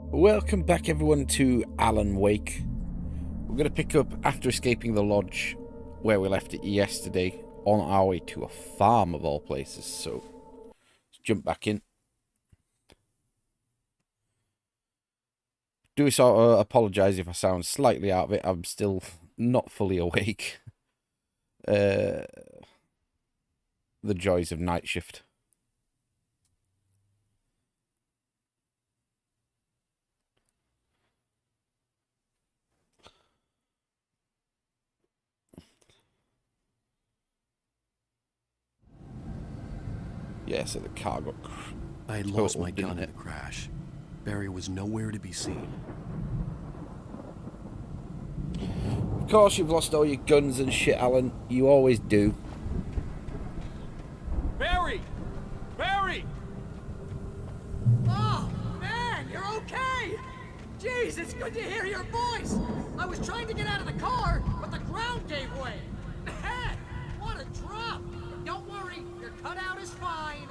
Welcome back everyone to Alan Wake. We're going to pick up after escaping the lodge where we left it yesterday on our way to a farm of all places. So let's jump back in. Do sort of apologise if I sound slightly out of it. I'm still not fully awake. The joys of night shift. Yeah, so the car got... I had lost my gun in the crash. Barry was nowhere to be seen. Of course you've lost all your guns and shit, Alan. You always do. Barry! Barry! Oh, man, you're okay! Jeez, it's good to hear your voice! I was trying to get out of the car, but the ground gave way. Man, what a drop! But don't worry, your cutout is fine.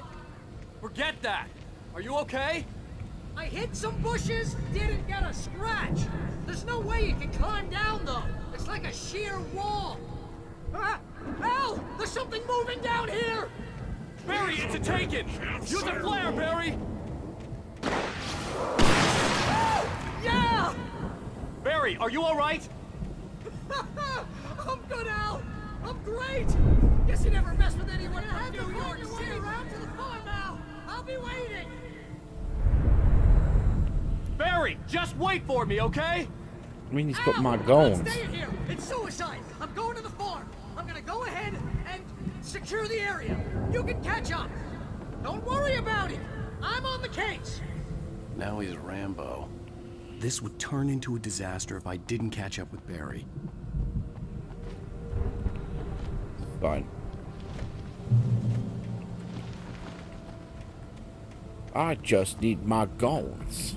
Forget that! Are you okay? I hit some bushes, didn't get a scratch. There's no way you can climb down, though. It's like a sheer wall. Ah! Hell! There's something moving down here! Barry, it's a taken! Use a flare, Barry! Oh, yeah! Barry, are you alright? I'm good, Al! I'm great! Guess you never mess with anyone from New York City. Around to the farm now. I'll be waiting. Barry, just wait for me, okay? I mean, he's got my I'm guns. staying here. It's suicide. I'm going to the farm. I'm gonna go ahead and secure the area. You can catch up. Don't worry about it. I'm on the case. Now he's Rambo. This would turn into a disaster if I didn't catch up with Barry. Fine. I just need my guns.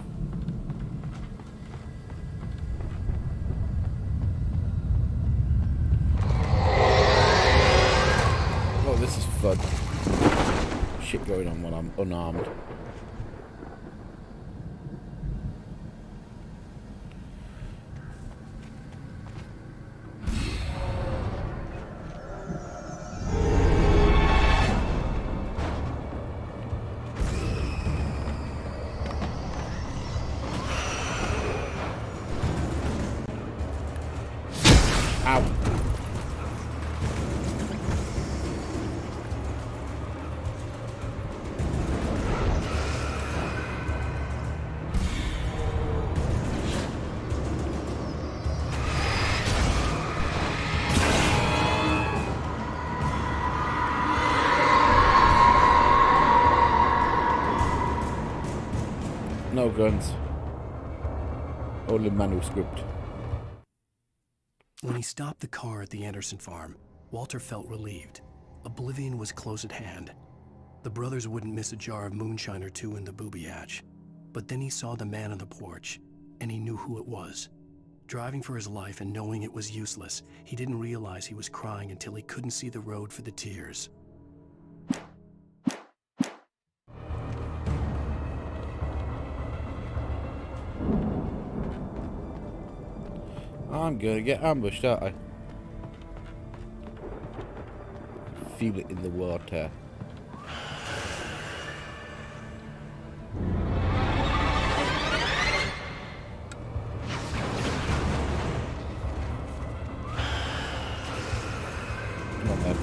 Oh, this is fun. Shit going on when I'm unarmed. Ow. No guns. Only Manuscript. When he stopped the car at the Anderson farm, Walter felt relieved. Oblivion was close at hand. The brothers wouldn't miss a jar of moonshine or two in the booby hatch. But then he saw the man on the porch, and he knew who it was. Driving for his life and knowing it was useless, he didn't realize he was crying until he couldn't see the road for the tears. I'm gonna get ambushed, aren't I? Feel it in the water. Come on, man.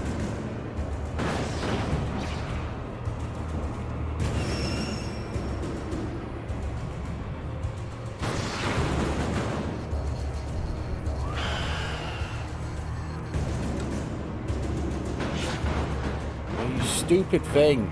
You stupid thing.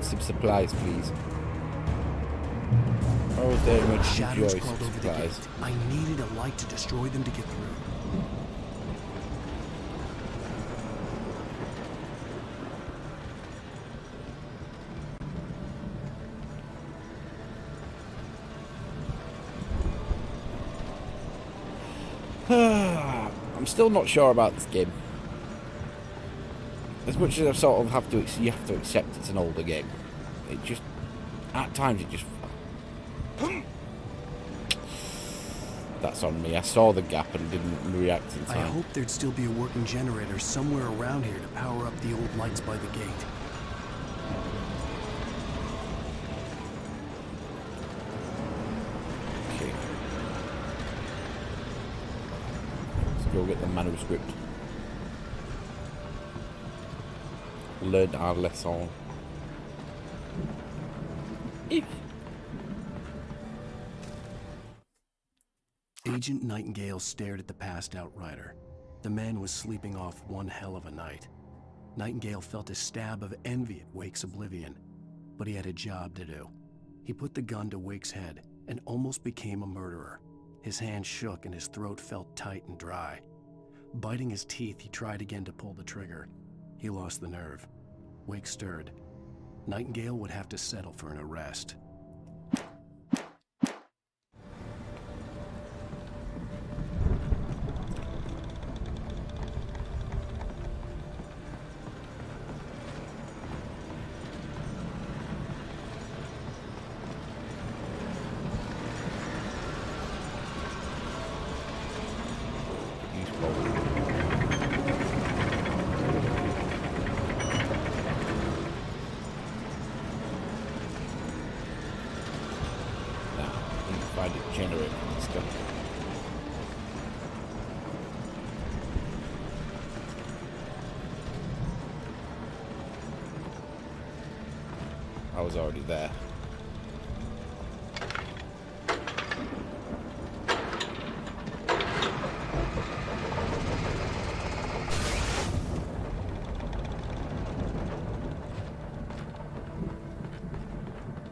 some supplies, please. I would very much Shadows enjoy some crawled over the supplies. gate. I needed a light to destroy them to get through. I'm still not sure about this game. As much as I sort of have to, you have to accept it's an older game. It just, at times, it just. That's on me. I saw the gap and didn't react in I time. hoped there'd still be a working generator somewhere around here to power up the old lights by the gate. Okay. Let's go get the manuscript. Learn our lesson. Agent Nightingale stared at the passed out rider. The man was sleeping off one hell of a night. Nightingale felt a stab of envy at Wake's oblivion, but he had a job to do. He put the gun to Wake's head and almost became a murderer. His hand shook and his throat felt tight and dry. Biting his teeth, he tried again to pull the trigger. He lost the nerve. Wake stirred. Nightingale would have to settle for an arrest. Generate stuff. I was already there.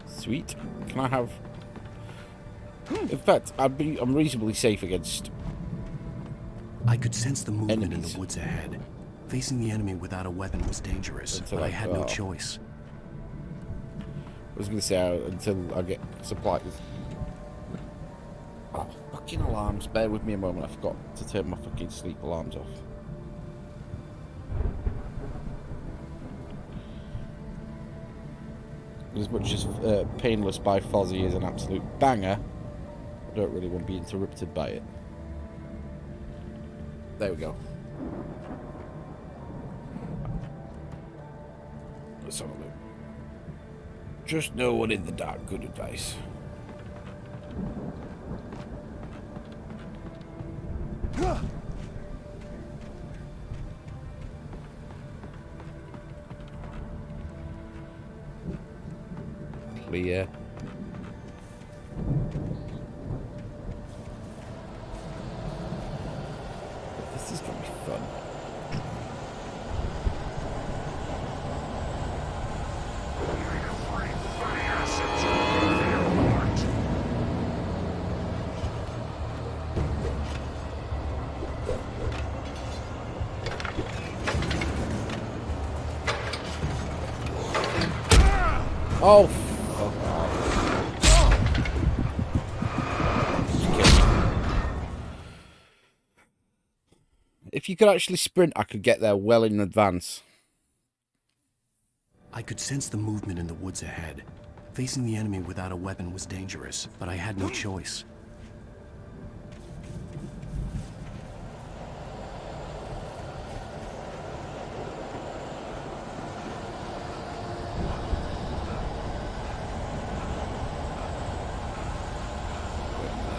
Sweet. Can I have... In fact, I'm reasonably safe against... I could sense the movement enemies. in the woods ahead. Facing the enemy without a weapon was dangerous, but I had no choice. I was going to say until I get supplies. Oh, fucking alarms. Bear with me a moment. I forgot to turn my fucking sleep alarms off. As much as Painless by Fozzy is an absolute banger, I don't really want to be interrupted by it. There we go. Let's have a look. Just no one in the dark. Good advice. Clear. This is gonna be fun. Oh, fuck off. If you could actually sprint, I could get there well in advance. I could sense the movement in the woods ahead. Facing the enemy without a weapon was dangerous, but I had no choice.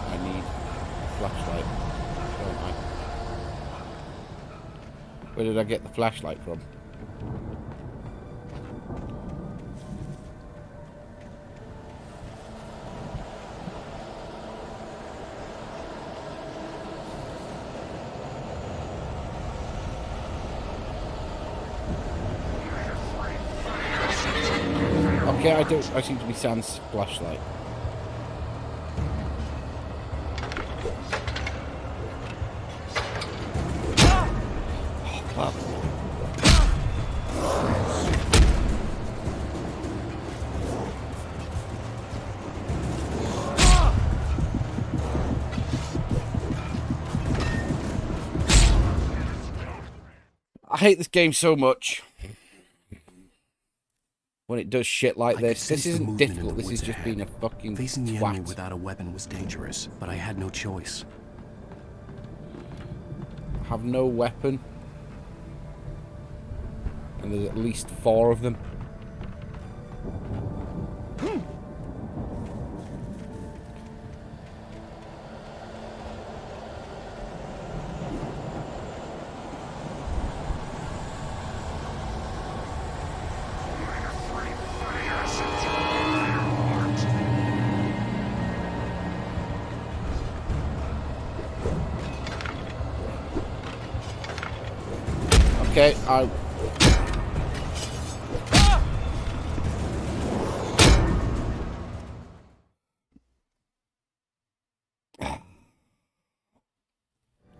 I need a flashlight, don't I? Where did I get the flashlight from? Okay, I seem to be sans flashlight. Oh, I hate this game so much. When it does shit like this. This isn't difficult, this is just being a fucking Facing the enemy twat. without a weapon was dangerous, but I had no choice. Have no weapon. And there's at least 4 of them. Okay, I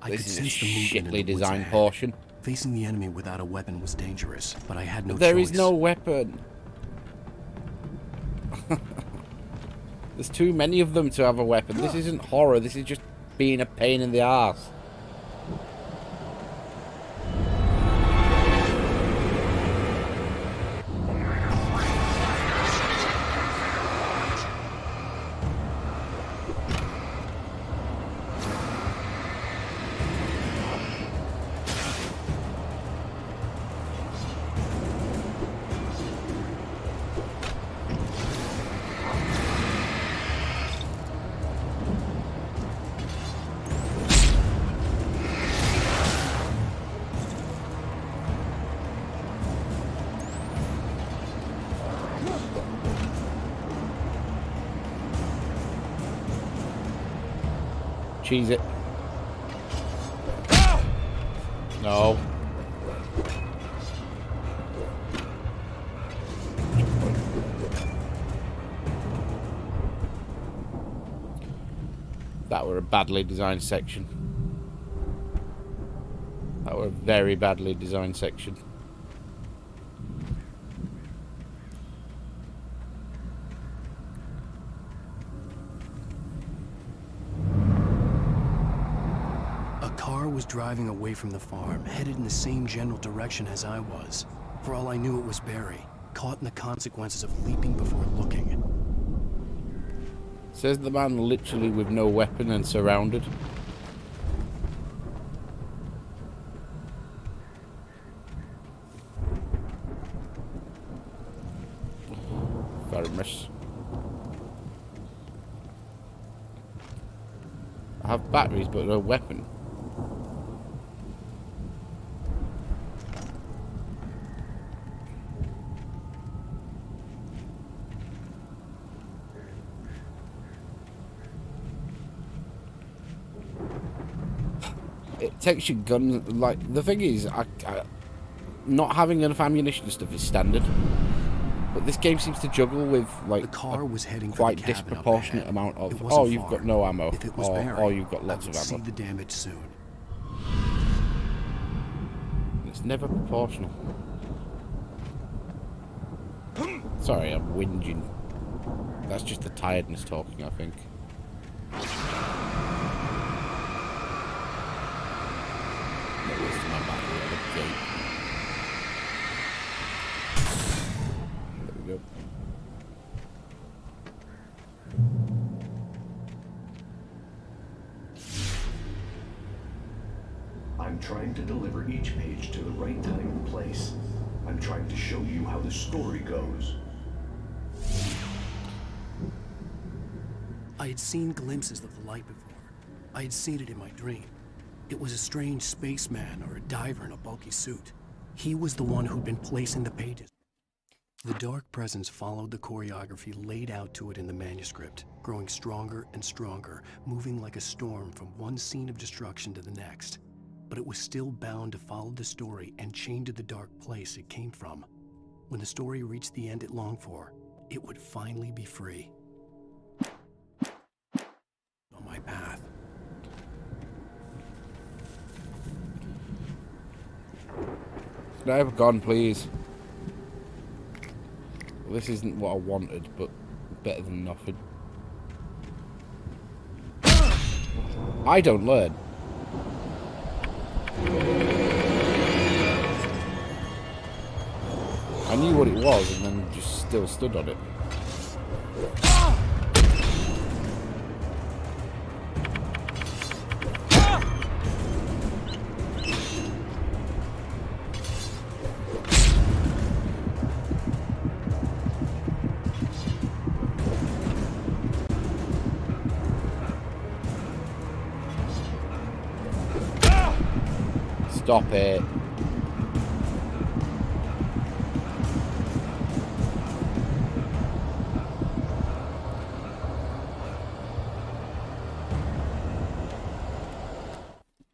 could this is a sense the movement in shitly the woods designed ahead. portion. Facing the enemy without a weapon was dangerous, but I had no There choice. is no weapon. There's too many of them to have a weapon. This isn't horror, this is just being a pain in the arse. Cheese it. No. That were a badly designed section. That were a very badly designed section. Was driving away from the farm, headed in the same general direction as I was. For all I knew, it was Barry, caught in the consequences of leaping before looking. Says the man literally with no weapon and surrounded. Very much. I have batteries but no weapon. It takes your gun, like, the thing is, not having enough ammunition and stuff is standard. But this game seems to juggle with, like, the car was heading quite for the cabin disproportionate up ahead. amount of, It wasn't oh, you've far. got no ammo, If it was Barry, or you've got lots I of would see ammo. the damage soon. It's never proportional. Sorry, I'm whinging. That's just the tiredness talking, I think. Not wasting my battery on the gate. There we go. I'm trying to deliver each page to the right time and place. I'm trying to show you how the story goes. I had seen glimpses of the light before. I had seen it in my dream. It was a strange spaceman or a diver in a bulky suit. He was the one who'd been placing the pages. The dark presence followed the choreography laid out to it in the manuscript, growing stronger and stronger, moving like a storm from one scene of destruction to the next. But it was still bound to follow the story and chained to the dark place it came from. When the story reached the end it longed for, it would finally be free. On my path. Can I have a gun, please? Well, this isn't what I wanted, but better than nothing. I don't learn. I knew what it was and then just still stood on it. Stop it.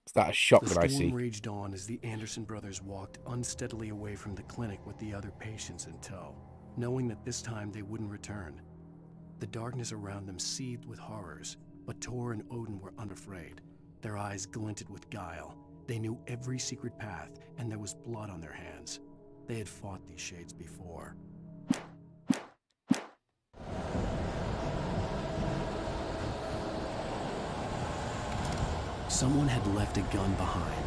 Is that a shotgun I see? The storm raged on as the Anderson brothers walked unsteadily away from the clinic with the other patients in tow, knowing that this time they wouldn't return. The darkness around them seethed with horrors, but Tor and Odin were unafraid. Their eyes glinted with guile. They knew every secret path, and there was blood on their hands. They had fought these shades before. Someone had left a gun behind.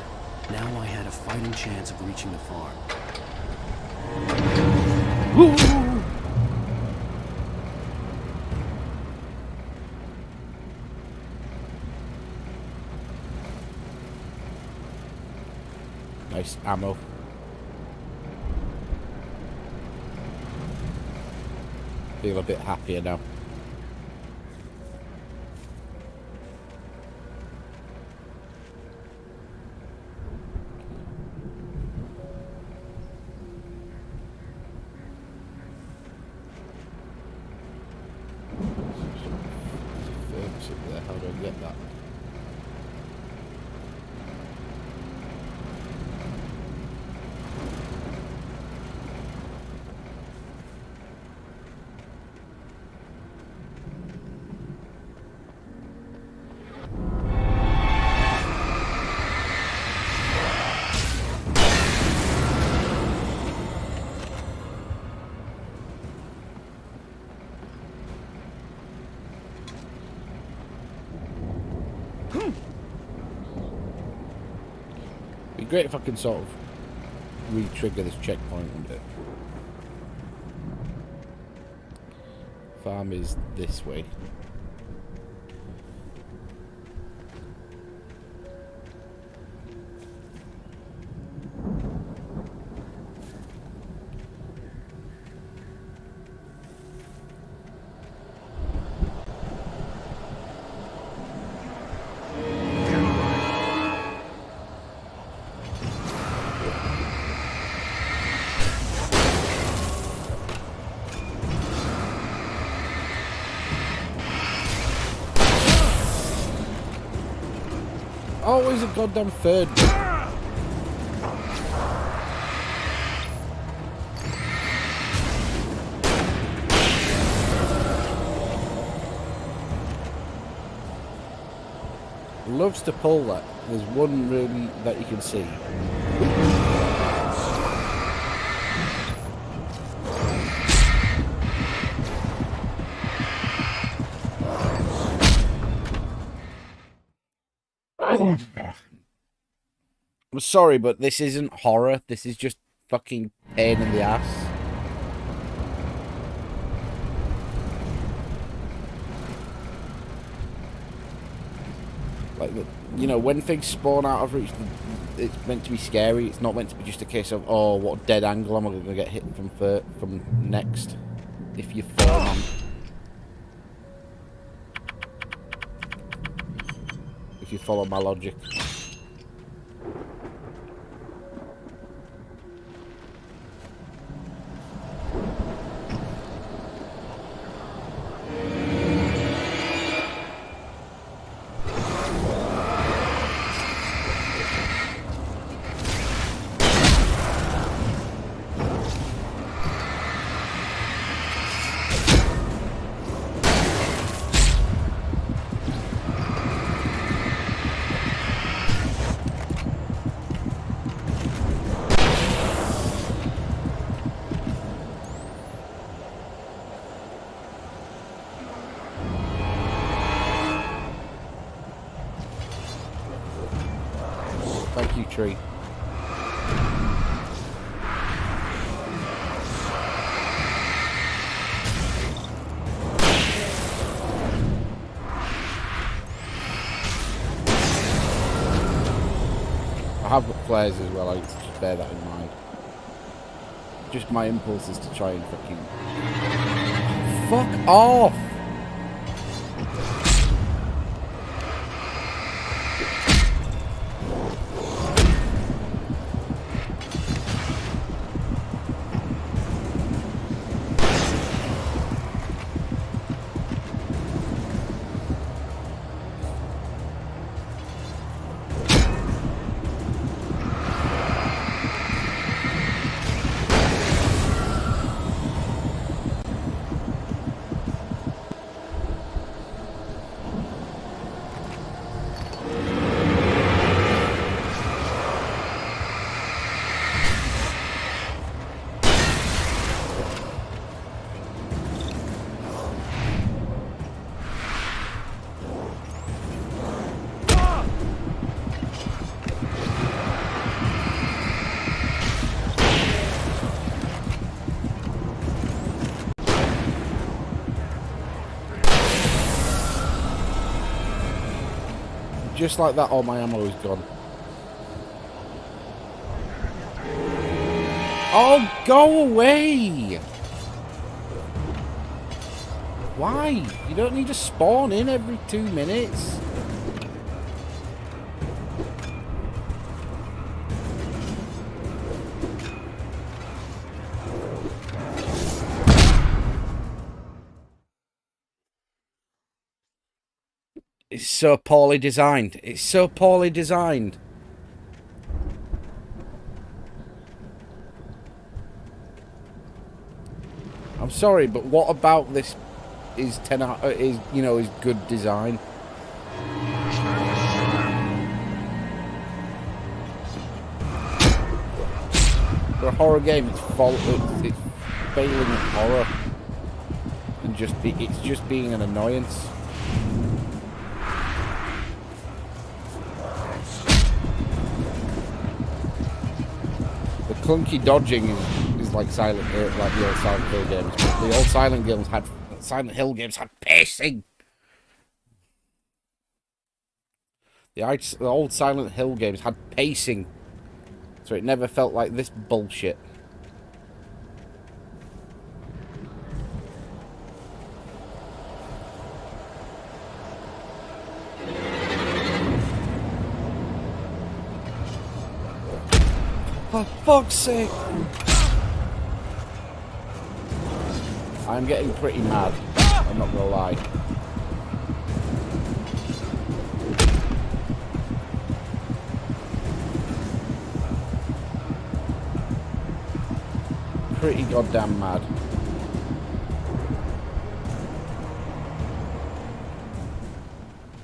Now I had a fighting chance of reaching the farm. Nice ammo. Feel a bit happier now. Furnace up there. How do I get that? Be great if I can sort of re-trigger this checkpoint, wouldn't it? Farm is this way. Always a goddamn third. Loves to pull that. There's one really that you can see. I'm sorry, but this isn't horror. This is just fucking pain in the ass. Like, you know, when things spawn out of reach, it's meant to be scary. It's not meant to be just a case of, oh, what dead angle am I going to get hit from next if you fall on. If you follow my logic. Thank you, tree. I have got flares as well, I need to just bear that in mind. Just my impulse is to try and fucking... Fuck off! Just like that, all my ammo is gone. Oh, go away! Why? You don't need to spawn in every 2 minutes. It's so poorly designed. It's so poorly designed. I'm sorry, but what about this is 10 out, is good design? For a horror game, it's failing at horror, and it's just being an annoyance. The clunky dodging is like Silent Hill, like the old Silent Hill games. But the old Silent Hill games had pacing. The old Silent Hill games had pacing, so it never felt like this bullshit. For fuck's sake! I'm getting pretty mad, I'm not gonna lie. Pretty goddamn mad.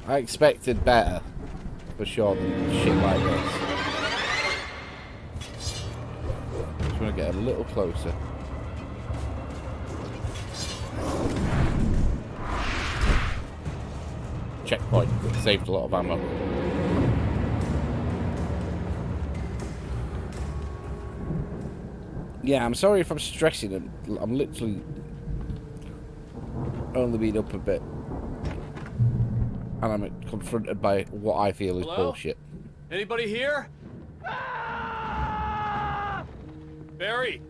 I expected better, for sure, than shit like this. Just want to get a little closer. Checkpoint. Saved a lot of ammo. Yeah, I'm sorry if I'm stressing it. I'm literally only been up a bit. And I'm confronted by what I feel is bullshit. Anybody here? Barry!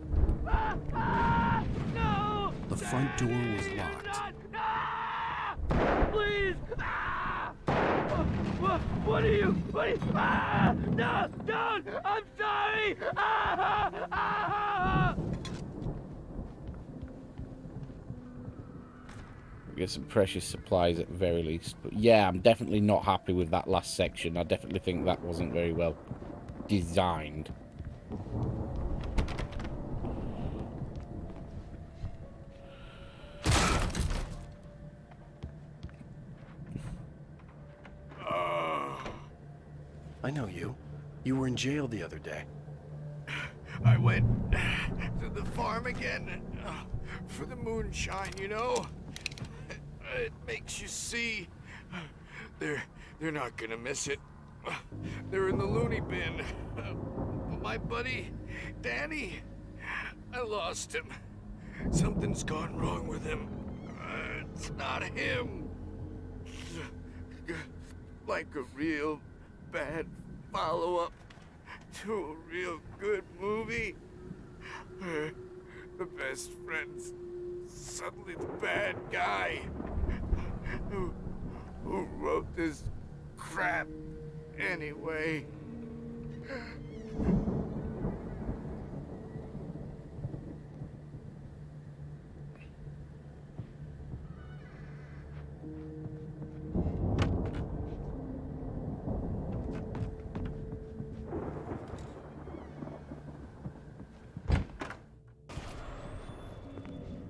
No! The front door was locked. Please! What are you? No! Don't! I'm sorry! Get some precious supplies at the very least. But yeah, I'm definitely not happy with that last section. I definitely think that wasn't very well designed. I know you. You were in jail the other day. I went to the farm again for the moonshine, you know? It makes you see. They're not gonna miss it. They're in the loony bin. But my buddy, Danny, I lost him. Something's gone wrong with him. It's not him. Like a real bad follow-up to a real good movie. The best friend's suddenly the bad guy. Who wrote this crap anyway?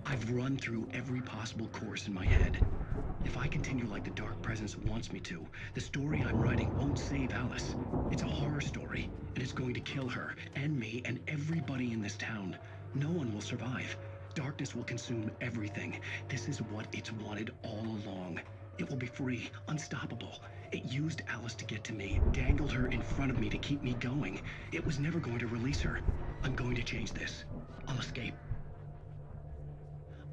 I've run through every possible course in my head. If I continue like the Dark Presence wants me to, the story I'm writing won't save Alice. It's a horror story, and it's going to kill her, and me, and everybody in this town. No one will survive. Darkness will consume everything. This is what it's wanted all along. It will be free, unstoppable. It used Alice to get to me, dangled her in front of me to keep me going. It was never going to release her. I'm going to change this. I'll escape.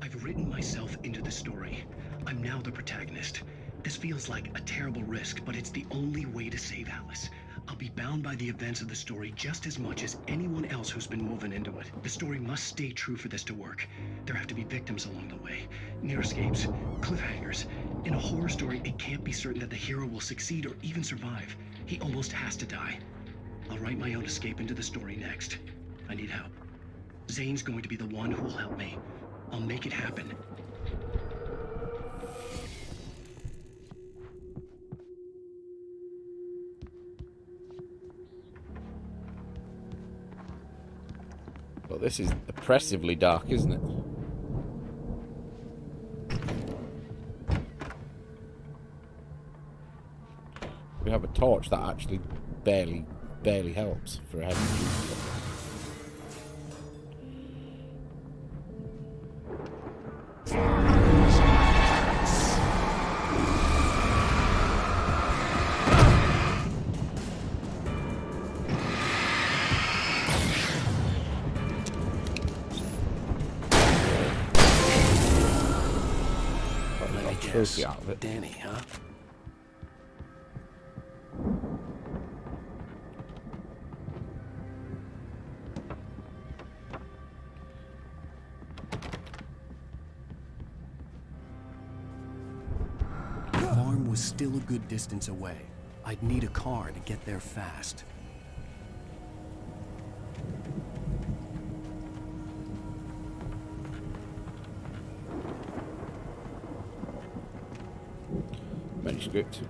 I've written myself into the story. I'm now the protagonist. This feels like a terrible risk, but it's the only way to save Alice. I'll be bound by the events of the story just as much as anyone else who's been woven into it. The story must stay true for this to work. There have to be victims along the way, near escapes, cliffhangers. In a horror story, it can't be certain that the hero will succeed or even survive. He almost has to die. I'll write my own escape into the story next. I need help. Zane's going to be the one who will help me. I'll make it happen. Well, this is oppressively dark, isn't it? We have a torch that actually barely helps for a heavy use. Trophy out of it. Danny, huh? The farm was still a good distance away. I'd need a car to get there fast. Manuscript.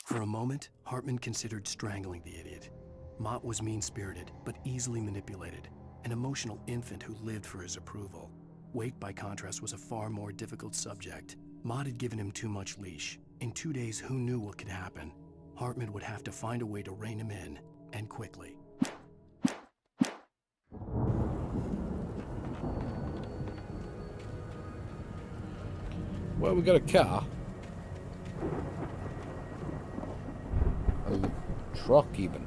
For a moment, Hartman considered strangling the idiot. Mott was mean-spirited, but easily manipulated, an emotional infant who lived for his approval. Wake, by contrast, was a far more difficult subject. Mott had given him too much leash. In 2 days, who knew what could happen? Hartman would have to find a way to rein him in, and quickly. Well, we got a car. A truck, even.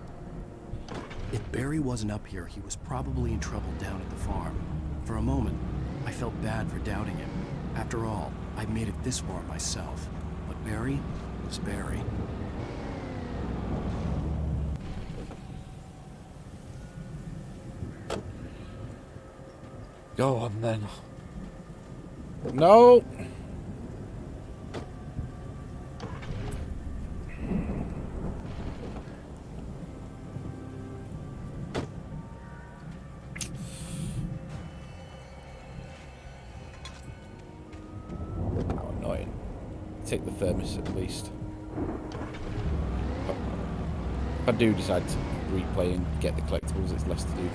If Barry wasn't up here, he was probably in trouble down at the farm. For a moment, I felt bad for doubting him. After all, I'd made it this far myself. But Barry was Barry. Go on, then. No! Take the thermos at least. If I do decide to replay and get the collectibles, it's less to do.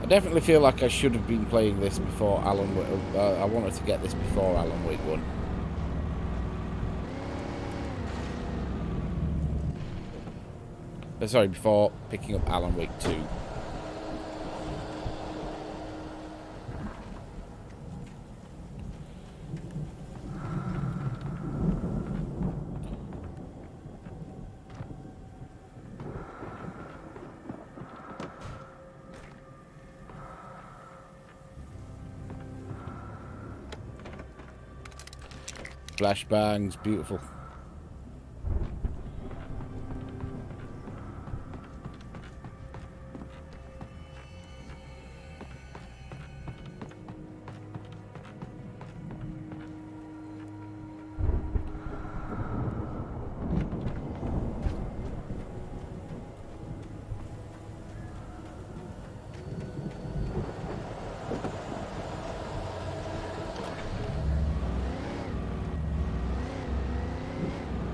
I definitely feel like I should have been playing this before Alan Wake. I wanted to get this before Alan Wake 1. Sorry, before picking up Alan Wake 2. Flashbangs, beautiful.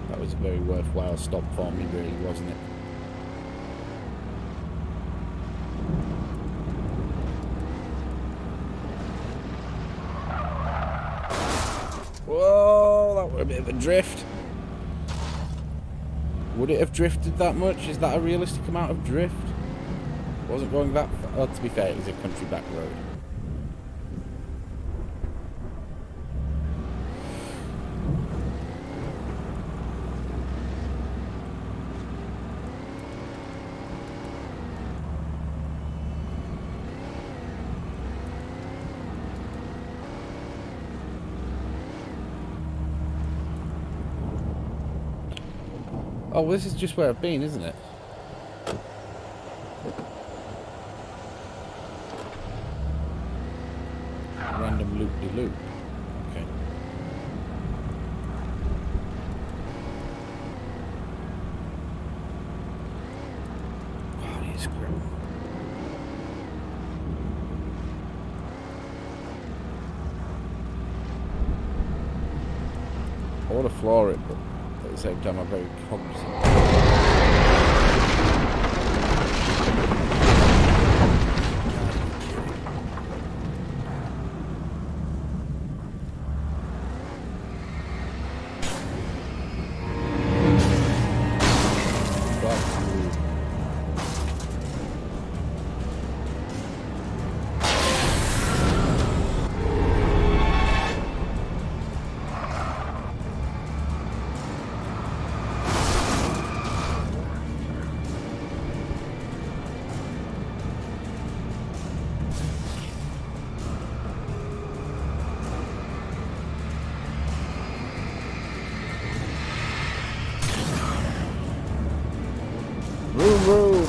That was a very worthwhile stop for me, really, wasn't it? Whoa, that was a bit of a drift. Would it have drifted that much? Is that a realistic amount of drift? Wasn't going that far. Well, to be fair, it was a country back road. Oh, well, this is just where I've been, isn't it? Random loop-de-loop. Okay. Oh, it is grim. I want to floor it, but at the same time I'm very cognizant. Room.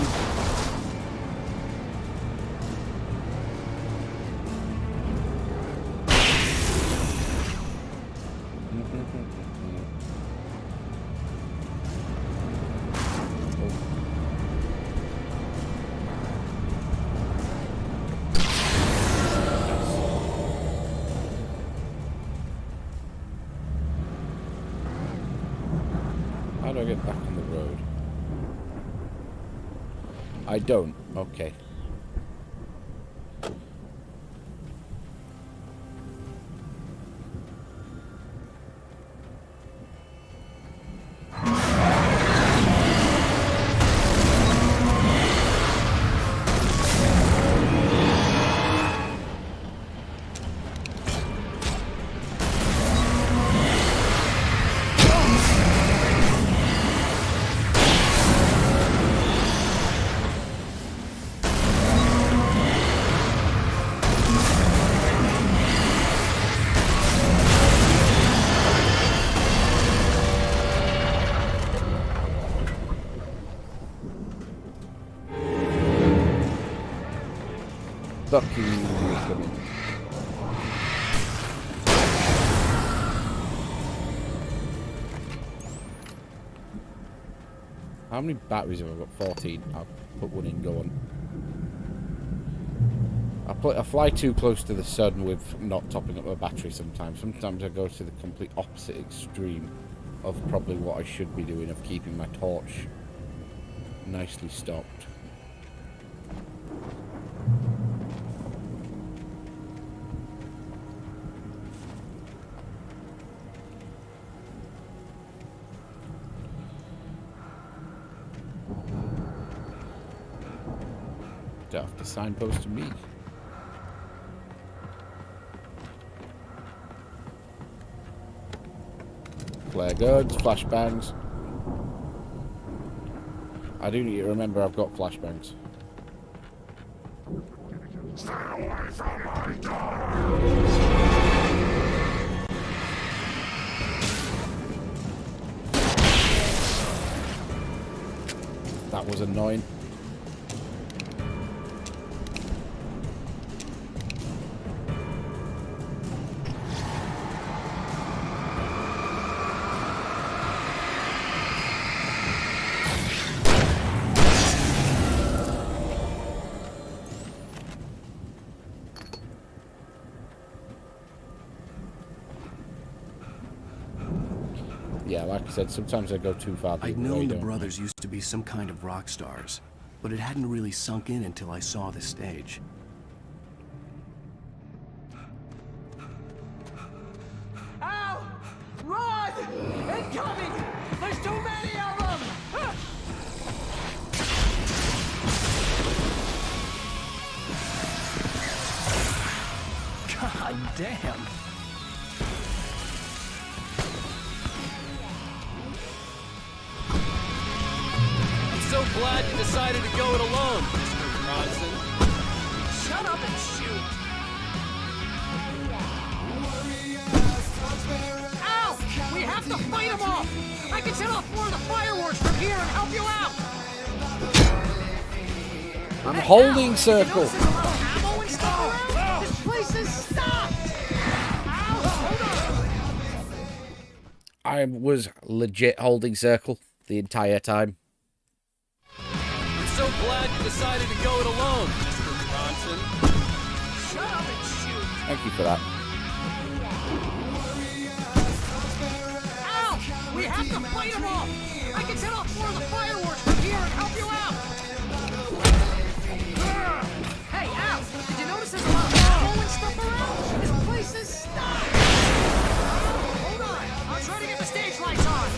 How do I get back on the road? I don't. Okay. Ducky coming. How many batteries have I got? 14. I'll put one in, go on. I fly too close to the sun with not topping up my battery sometimes. Sometimes I go to the complete opposite extreme of probably what I should be doing, of keeping my torch nicely stocked. Don't have to signpost to me. Flare guns, flashbangs. I do need to remember I've got flashbangs. Stay away from my daughter! That was annoying. Yeah, like I said, sometimes I go too far. I'd known the brothers used to be some kind of rock stars, but it hadn't really sunk in until I saw this stage. Ow! Run! Incoming! There's too many of them! God damn! So glad you decided to go it alone, Mr. Bronson. Shut up and shoot! Ow! We have to fight them off! I can set off more of the fireworks from here and help you out! I'm holding circle. You notice there's a lot of ammo and stuff around? This place is stopped! Ow! Hold on! I was legit holding circle the entire time. So glad you decided to go it alone, Mr. Bronson. Shut up and shoot! Thank you for that. Ow! We have to fight them off! I can set off more of the fireworks from here and help you out! Hey, Al! Did you notice there's a lot of ammo and stuff around? This place is stopped! Hold on! I'll try to get the stage lights on!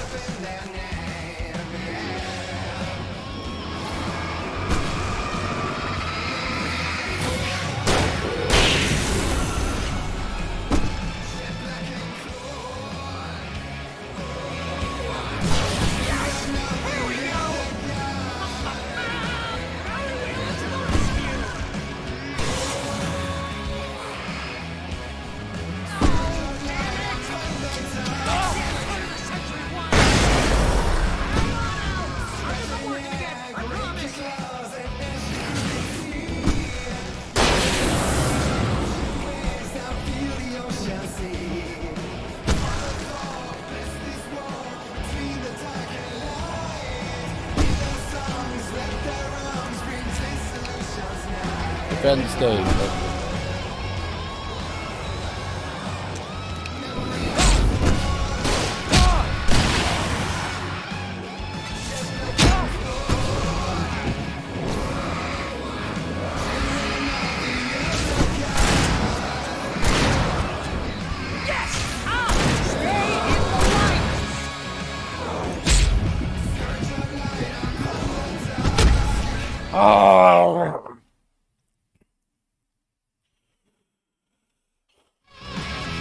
Defend the stage. Oh!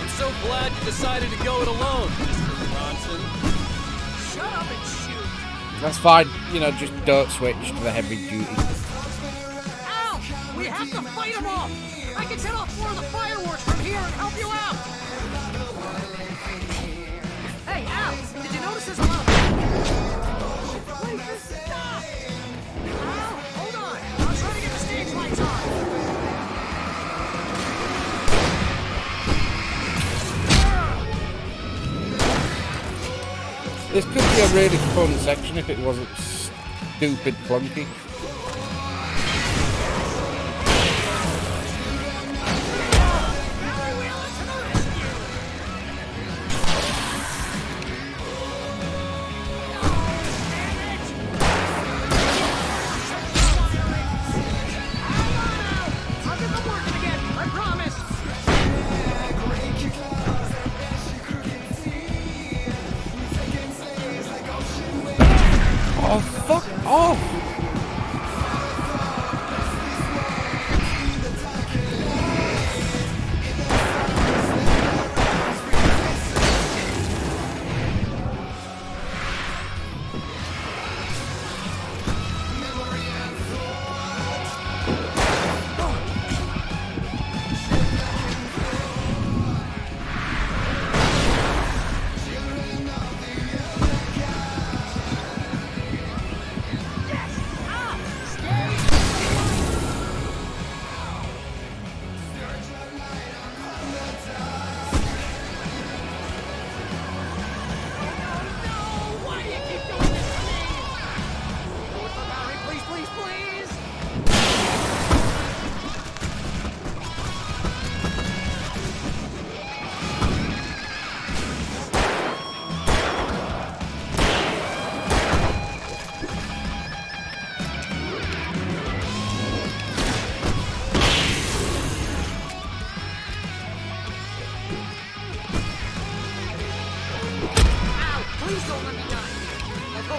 I'm so glad you decided to go it alone, Mr. Bronson. Shut up and shoot! That's fine. You know, just don't switch to the heavy duty. Ow! We have to fight them off! I can set off more of the fireworks from here and help you out! Hey, Al! Did you notice there's a lot of... Please stop! Al, hold on! I'll try to get the stage lights on! This could be a really fun section if it wasn't stupid clunky. I'll get them working again, I promise! Oh, fuck off! Yes!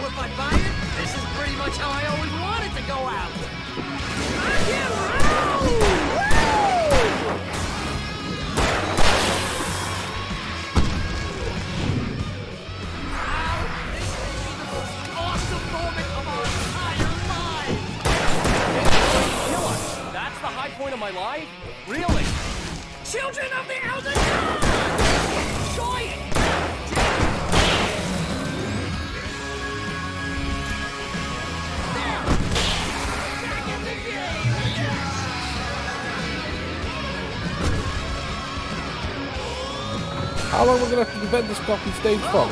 if I buy it. This is pretty much how I always wanted to go out. Rock and roll! Woo! Wow, this may be the most awesome moment of our entire lives. Kill us. That's the high point of my life? Really? Children of the Elder God! Enjoy it! There! Back in the game! How long are we going to have to defend this fucking stage for?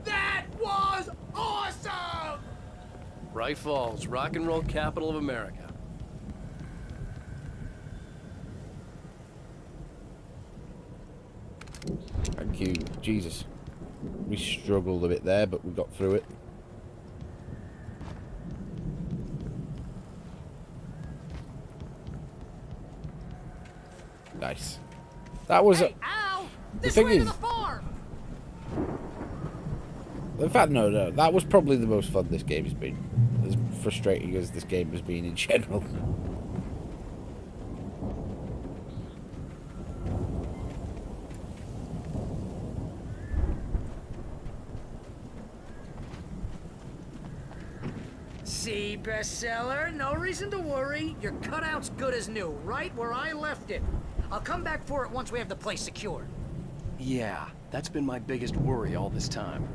That was awesome! Bright Falls, rock and roll capital of America. Thank you. Jesus. We struggled a bit there, but we got through it. Nice. That was Hey, Al! This thing way to is- the farm! In fact, no. That was probably the most fun this game has been. As frustrating as this game has been in general. See, bestseller, no reason to worry. Your cutout's good as new, right where I left it. I'll come back for it once we have the place secured. Yeah, that's been my biggest worry all this time.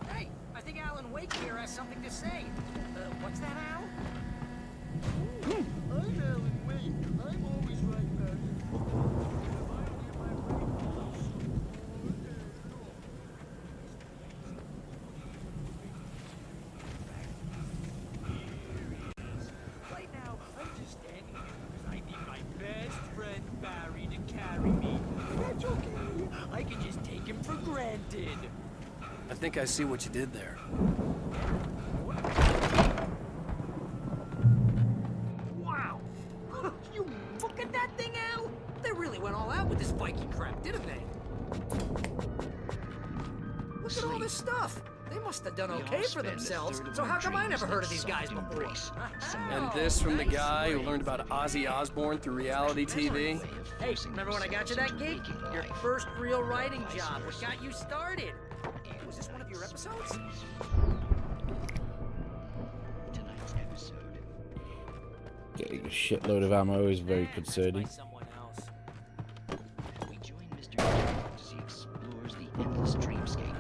Hey, I think Alan Wake here has something to say. What's that, Al? I'm Alan Wake. I'm always right back. Right now, I'm just standing here because I need my best friend Barry to carry me. That's okay. I can just take him for granted. I think I see what you did there. Wow! You look at that thing, Al! They really went all out with this Viking crap, didn't they? Look at all this stuff! They must have done okay for themselves, so how come I never heard of these guys before? And this from the guy who learned about Ozzy Osbourne through reality TV? Hey, remember when I got you that gig? Your first real writing job, what got you started? Was this one of your episodes? Tonight's episode. Getting a shitload of ammo is very concerning. Someone else. We join Mr. Nightingale as he explores the endless dreamscape,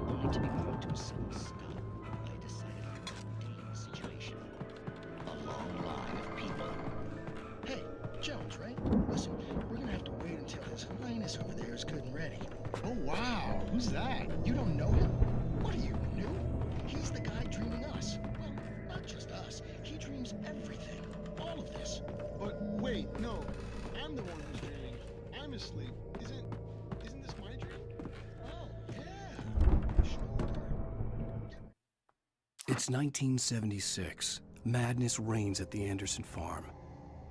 only to be brought to a sudden stop by a decidedly mundane situation. A long line of people. Hey, Jones, right? Listen, we're gonna have to wait until His Highness over there is good and ready. Oh, wow. Who's that? You don't know him? What are you, new? He's the guy dreaming us. Well, not just us. He dreams everything. All of this. But wait, no. I'm the one who's dreaming. I'm asleep. Isn't this my dream? Oh, yeah. Sure. It's 1976. Madness reigns at the Anderson farm.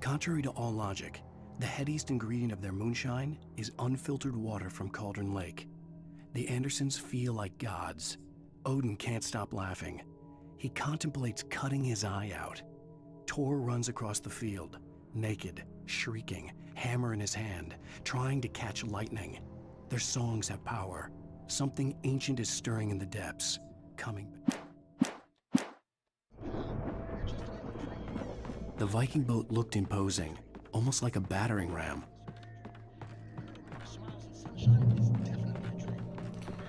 Contrary to all logic, the headiest ingredient of their moonshine is unfiltered water from Cauldron Lake. The Andersons feel like gods. Odin can't stop laughing. He contemplates cutting his eye out. Tor runs across the field, naked, shrieking, hammer in his hand, trying to catch lightning. Their songs have power. Something ancient is stirring in the depths, coming. The Viking boat looked imposing, almost like a battering ram. Smiles and sunshine is definitely a dream.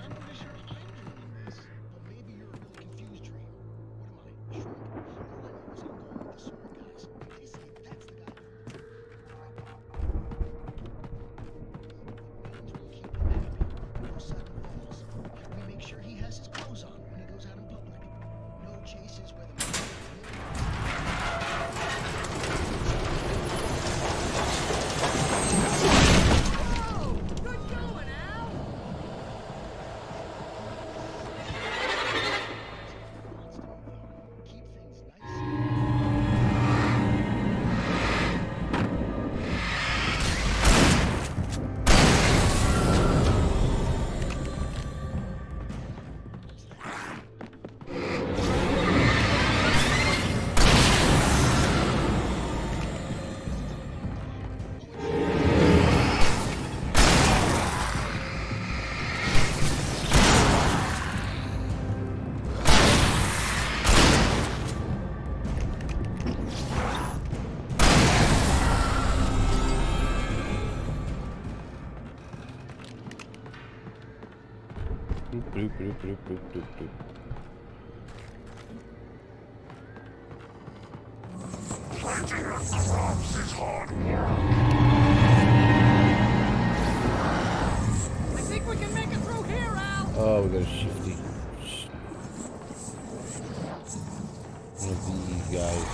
I'm pretty sure I'm dreaming this, but maybe you're a really confused dream. What am I, shrunk? All I know is I'm going with the sword, guys. They say that's the guy. It means we'll keep him happy. No sudden falls. We make sure he has his clothes on when he goes out in public. No chases where the Bloop, bloop, bloop, bloop, bloop, bloop. I think we can make it through here, Al! Oh, we got a shifty. One of these guys.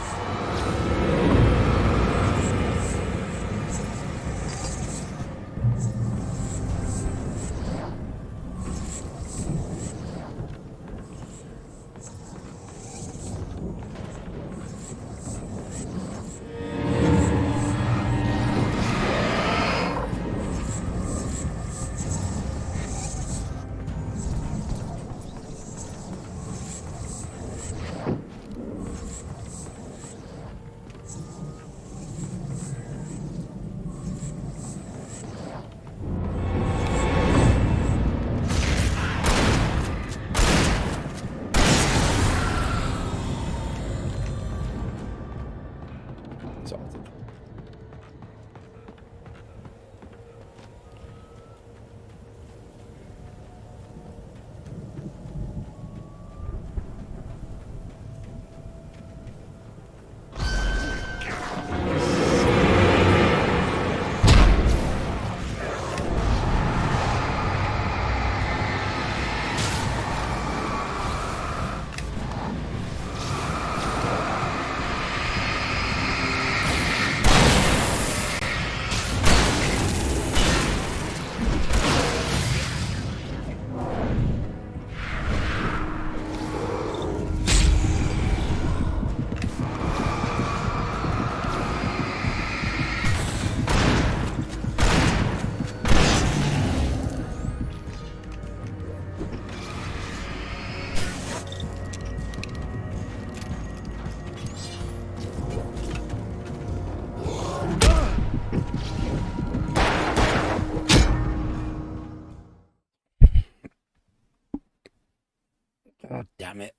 God damn it.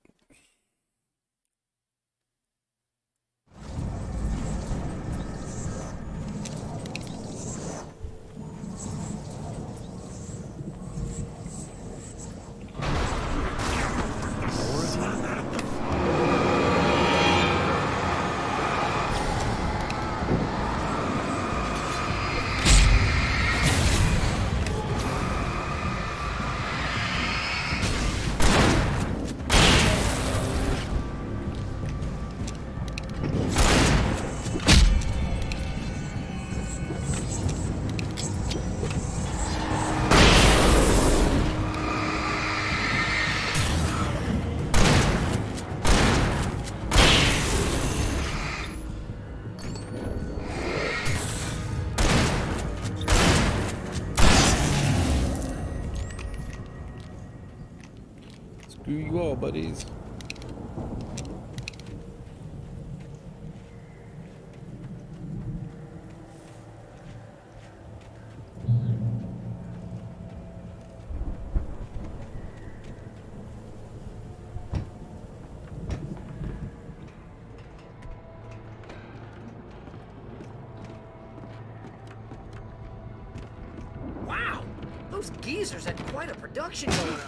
Screw you all, buddies. Those geezers had quite a production going on.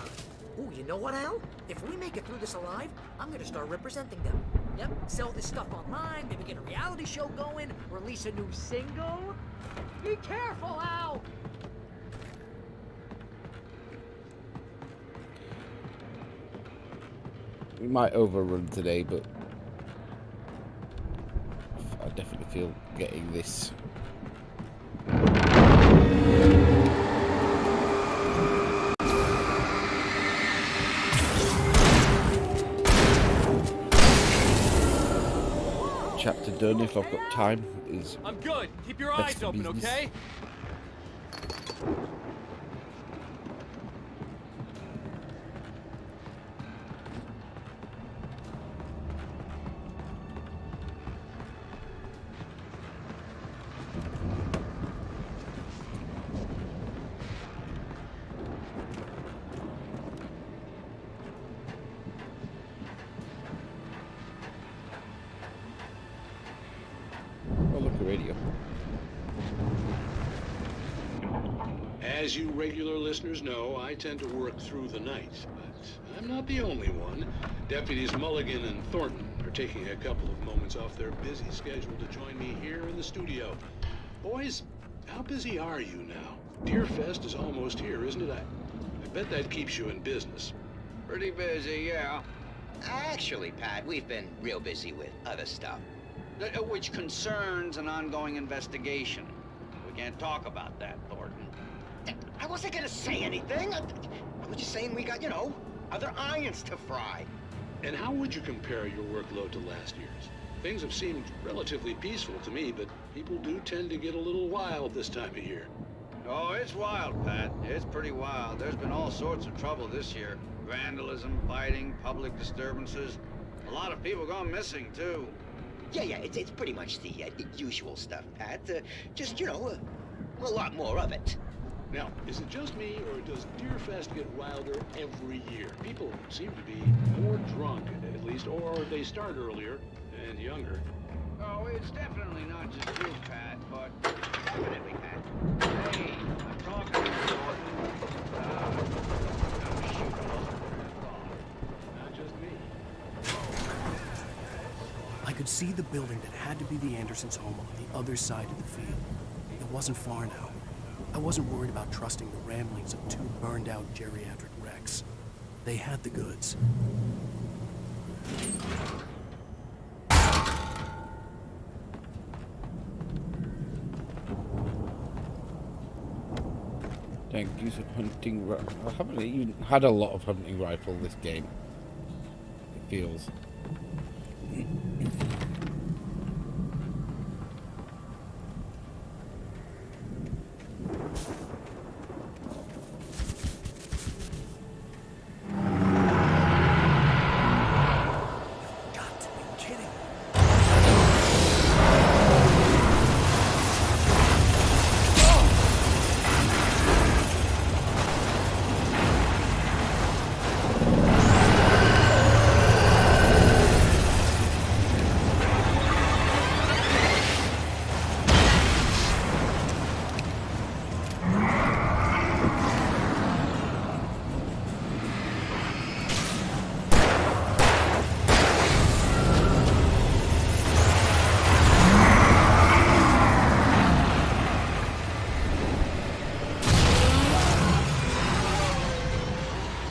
Ooh, you know what, Al? If we make it through this alive, I'm gonna start representing them. Yep, sell this stuff online, maybe get a reality show going, release a new single. Be careful, Al! We might overrun today, but I definitely feel getting this. Chapter done if I've got time. Is I'm good. Keep your best eyes for open, business. okay? Oh, look, a radio. As you regular listeners know, I tend to work through the night, but I'm not the only one. Deputies Mulligan and Thornton are taking a couple of moments off their busy schedule to join me here in the studio. Boys, how busy are you now? Deerfest is almost here, isn't it? I bet that keeps you in business. Pretty busy, yeah. Actually, Pat, we've been real busy with other stuff, which concerns an ongoing investigation. We can't talk about that, Thornton. I wasn't gonna say anything. I was just saying we got, other irons to fry. And how would you compare your workload to last year's? Things have seemed relatively peaceful to me, but people do tend to get a little wild this time of year. Oh, it's wild, Pat. It's pretty wild. There's been all sorts of trouble this year. Vandalism, fighting, public disturbances. A lot of people gone missing, too. Yeah, it's pretty much the usual stuff, Pat. Just, a lot more of it. Now, is it just me, or does Deerfest get wilder every year? People seem to be more drunk, at least, or they start earlier and younger. Oh, it's definitely not just you, Pat, but definitely, Pat. Hey, I'm talking to you, Thornton. Shoot, I lost my thought. Not just me. I could see the building that had to be the Andersons' home on the other side of the field. It wasn't far now. I wasn't worried about trusting the ramblings of two burned-out geriatric wrecks. They had the goods. Dang, use a hunting rifle. I haven't even had a lot of hunting rifle this game. It feels.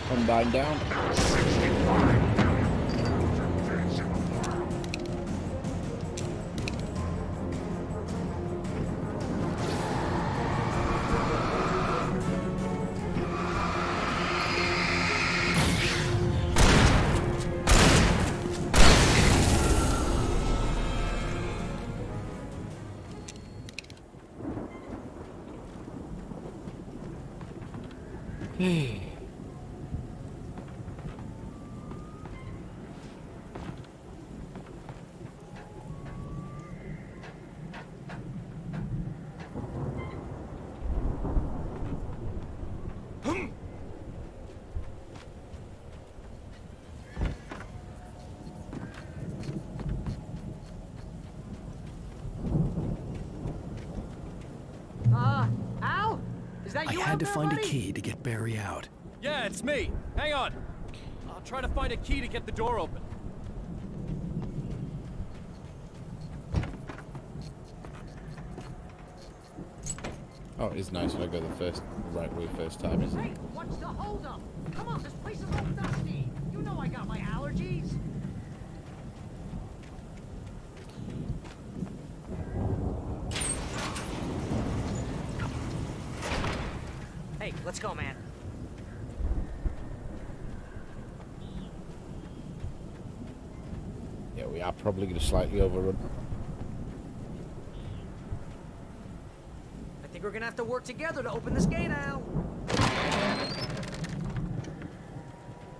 Combine down. Is that I you had out to there, find a buddy? key to get Barry out. Yeah, it's me. Hang on. I'll try to find a key to get the door open. Oh, it is nice when I go the right way first time, isn't Hey, it? what's the holdup? Come on, this place is all dusty. You know I got my allergies. Hey, let's go, man. Yeah, we are probably going to slightly overrun. I think we're gonna have to work together to open this gate, Al.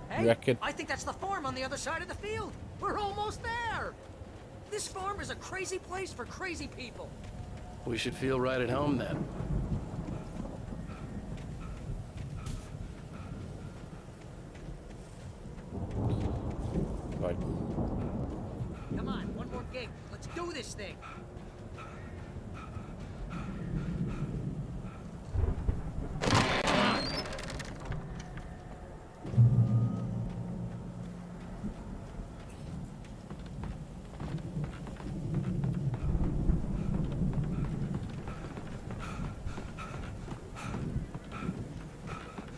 Hey, You reckon? I think that's the farm on the other side of the field. We're almost there. This farm is a crazy place for crazy people. We should feel right at home then. Right. Come on, one more gate. Let's do this thing.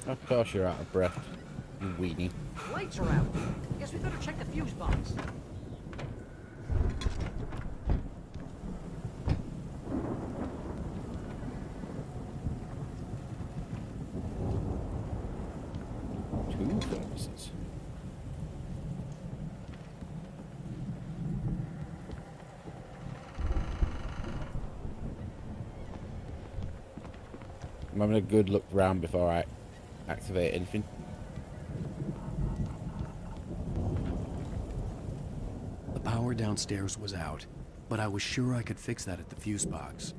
Of course you're out of breath, you weenie. Lights are out. Guess we better check the fuse box. Two furnaces. I'm having a good look round before I activate anything. The power downstairs was out, but I was sure I could fix that at the fuse box.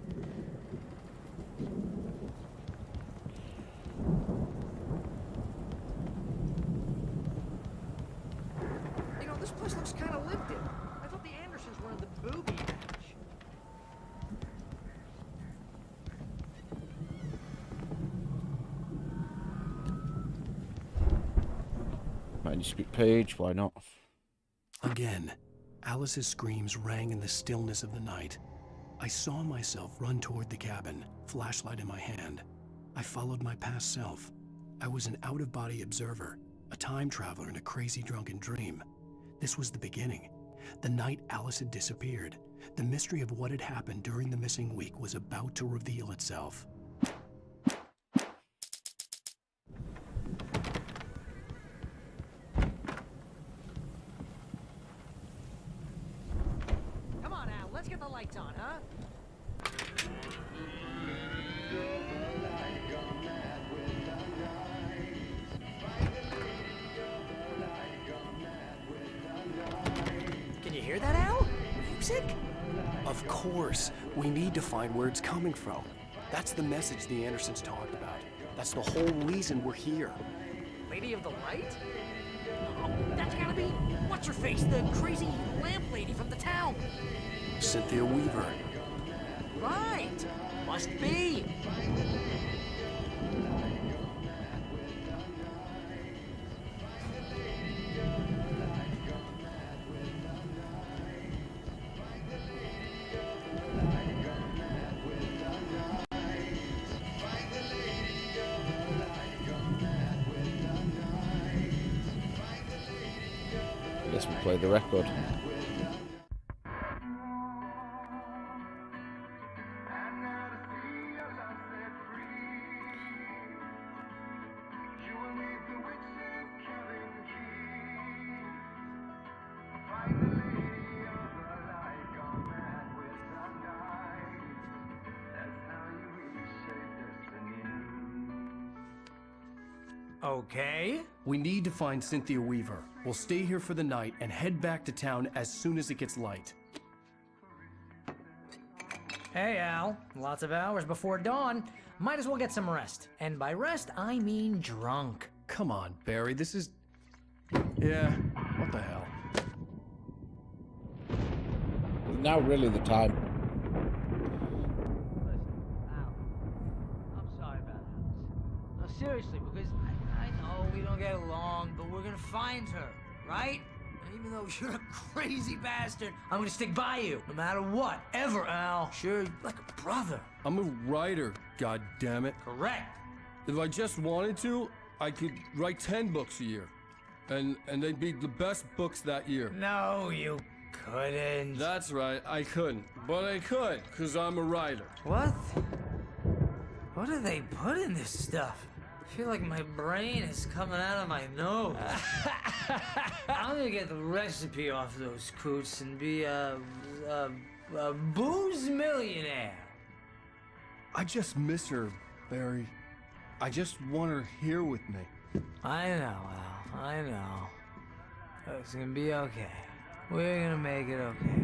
You know, this place looks kind of lived in. I thought the Andersons were in the booby hatch. Manuscript page, why not? Again, Alice's screams rang in the stillness of the night. I saw myself run toward the cabin, flashlight in my hand. I followed my past self. I was an out-of-body observer, a time traveler in a crazy drunken dream. This was the beginning. The night Alice had disappeared. The mystery of what had happened during the missing week was about to reveal itself. Come on, Al, let's get the lights on, huh? Can you hear that, Al? Music? Of course, we need to find where it's coming from. That's the message the Andersons talked about. That's the whole reason we're here. Lady of the Light? Oh, that's gotta be... What's-her-face, the crazy lamp lady from the town. Cynthia Weaver. Right. Must be. I guess we play the record. Okay. We need to find Cynthia Weaver. We'll stay here for the night and head back to town as soon as it gets light. Hey, Al. Lots of hours before dawn. Might as well get some rest. And by rest, I mean drunk. Come on, Barry, this is... Yeah, what the hell? Now really the time. Listen, Al, I'm sorry about that. seriously, because I know we don't get along, but we're gonna find her, right? And even though you're a crazy bastard, I'm gonna stick by you, no matter what, ever, Al. Sure, you're like a brother. I'm a writer, goddammit. Correct. If I just wanted to, I could write 10 books a year. And they'd be the best books that year. No, you couldn't. That's right, I couldn't. But I could, because I'm a writer. What? What do they put in this stuff? I feel like my brain is coming out of my nose. I'm gonna get the recipe off those coots and be a booze millionaire. I just miss her, Barry. I just want her here with me. I know, Al. I know. It's gonna be okay. We're gonna make it okay.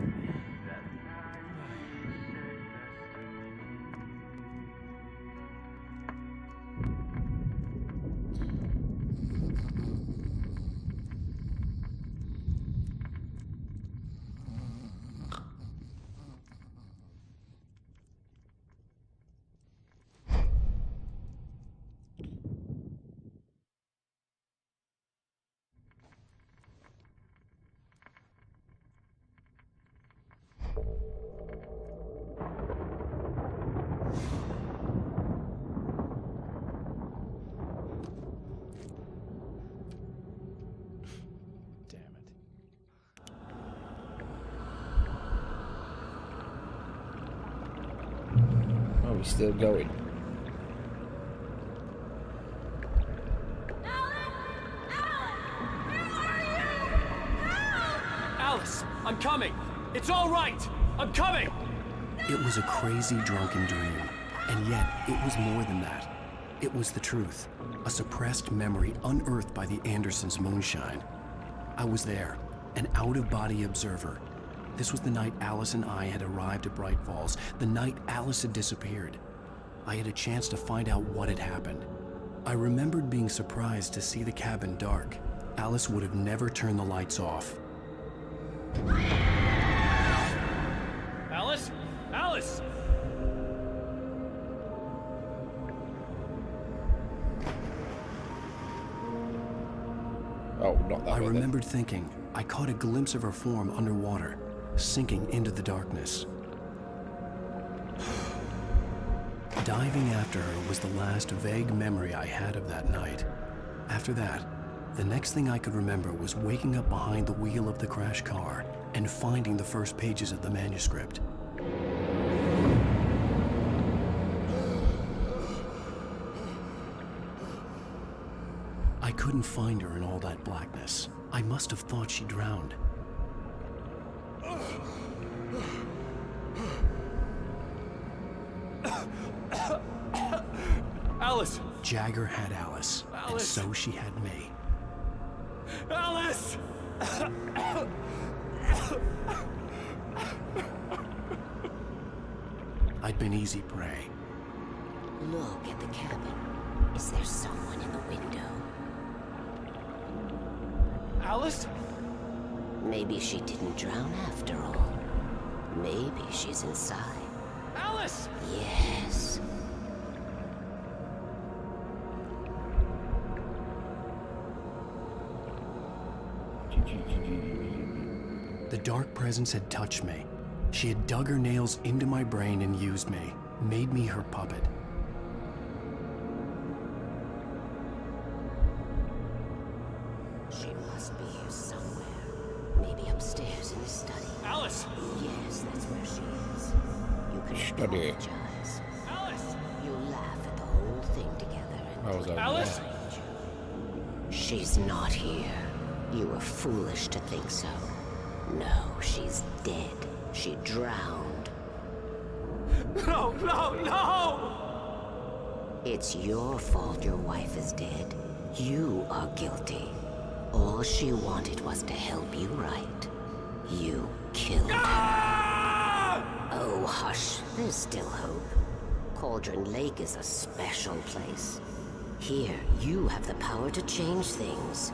Oh, he's still going. Alice, I'm coming. It's all right. I'm coming. It was a crazy drunken dream, and yet it was more than that. It was the truth, a suppressed memory unearthed by the Andersons' moonshine. I was there, an out-of-body observer. This was the night Alice and I had arrived at Bright Falls, the night Alice had disappeared. I had a chance to find out what had happened. I remembered being surprised to see the cabin dark. Alice would have never turned the lights off. Alice? Alice! Oh, not that I way then. remembered thinking I caught a glimpse of her form underwater, sinking into the darkness. Diving after her was the last vague memory I had of that night. After that, the next thing I could remember was waking up behind the wheel of the crash car and finding the first pages of the manuscript. I couldn't find her in all that blackness. I must have thought she drowned. Alice! Jagger had Alice, and Alice! so she had me. Alice! I'd been easy prey. Look at the cabin. Is there someone in the window? Alice? Maybe she didn't drown after all. Maybe she's inside. Alice! Yes. The dark presence had touched me. She had dug her nails into my brain and used me, made me her puppet. She must be here somewhere. Maybe upstairs in the study. Alice! Yes, that's where she is. You can Study. apologize. Alice! You laugh at the whole thing together and How was that? Alice? She's not here. You were foolish to think so. No, she's dead. She drowned. No, no, no! It's your fault your wife is dead. You are guilty. All she wanted was to help you right. You killed her. Oh, hush. There's still hope. Cauldron Lake is a special place. Here, you have the power to change things.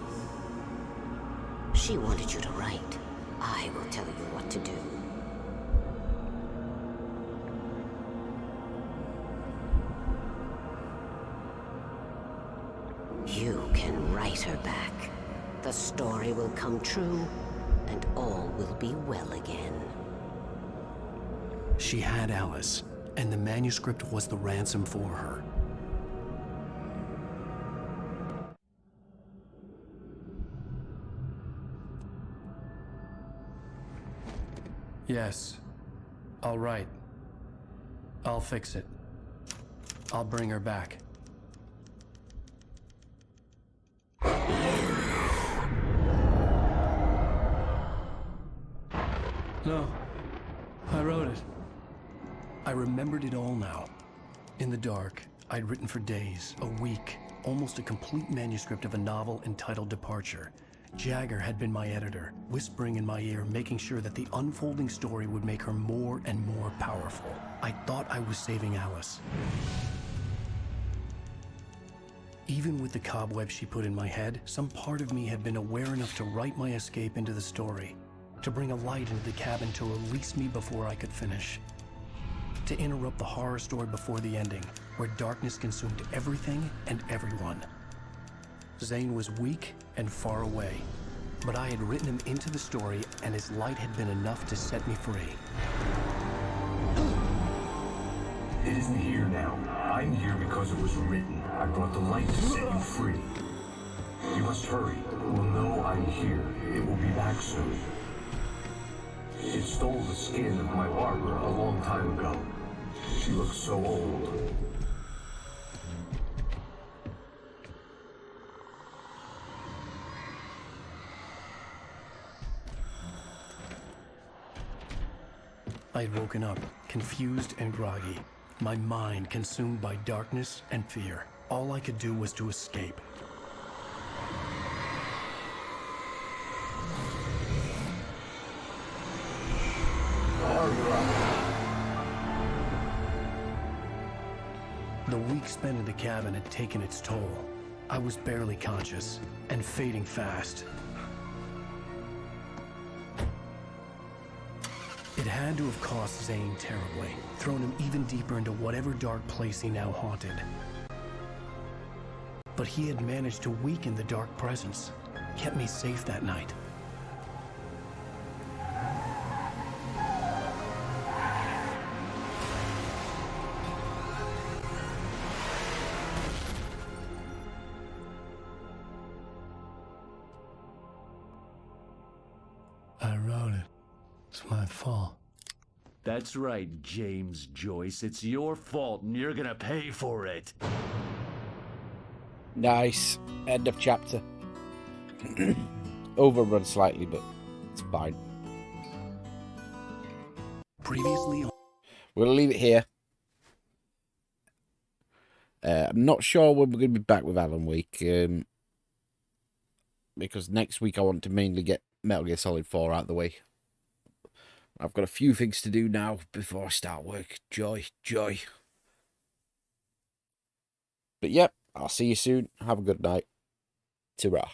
She wanted you to write. I will tell you what to do. You can write her back. The story will come true, and all will be well again. She had Alice, and the manuscript was the ransom for her. Yes. All right. I'll fix it. I'll bring her back. No. I wrote it. I remembered it all now. In the dark, I'd written for days, a week, almost a complete manuscript of a novel entitled Departure. Jagger had been my editor, whispering in my ear, making sure that the unfolding story would make her more and more powerful. I thought I was saving Alice. Even with the cobwebs she put in my head, some part of me had been aware enough to write my escape into the story, to bring a light into the cabin to release me before I could finish, to interrupt the horror story before the ending, where darkness consumed everything and everyone. Zane was weak and far away, but I had written him into the story, and his light had been enough to set me free. It isn't here now. I'm here because it was written. I brought the light to set you free. You must hurry. It will know I'm here. It will be back soon. It stole the skin of my barber a long time ago. She looks so old. I had woken up, confused and groggy, my mind consumed by darkness and fear. All I could do was to escape. The week spent in the cabin had taken its toll. I was barely conscious, and fading fast. It had to have cost Zane terribly, thrown him even deeper into whatever dark place he now haunted. But he had managed to weaken the dark presence, kept me safe that night. I wrote it. It's my fault. That's right, James Joyce. It's your fault, and you're gonna pay for it. Nice. End of chapter. Overrun slightly, but it's fine. Previously, we're going to leave it here. I'm not sure when we're going to be back with Alan Wake. Because next week I want to mainly get Metal Gear Solid 4 out of the way. I've got a few things to do now before I start work. Joy. But yep, I'll see you soon. Have a good night. Ta-ra.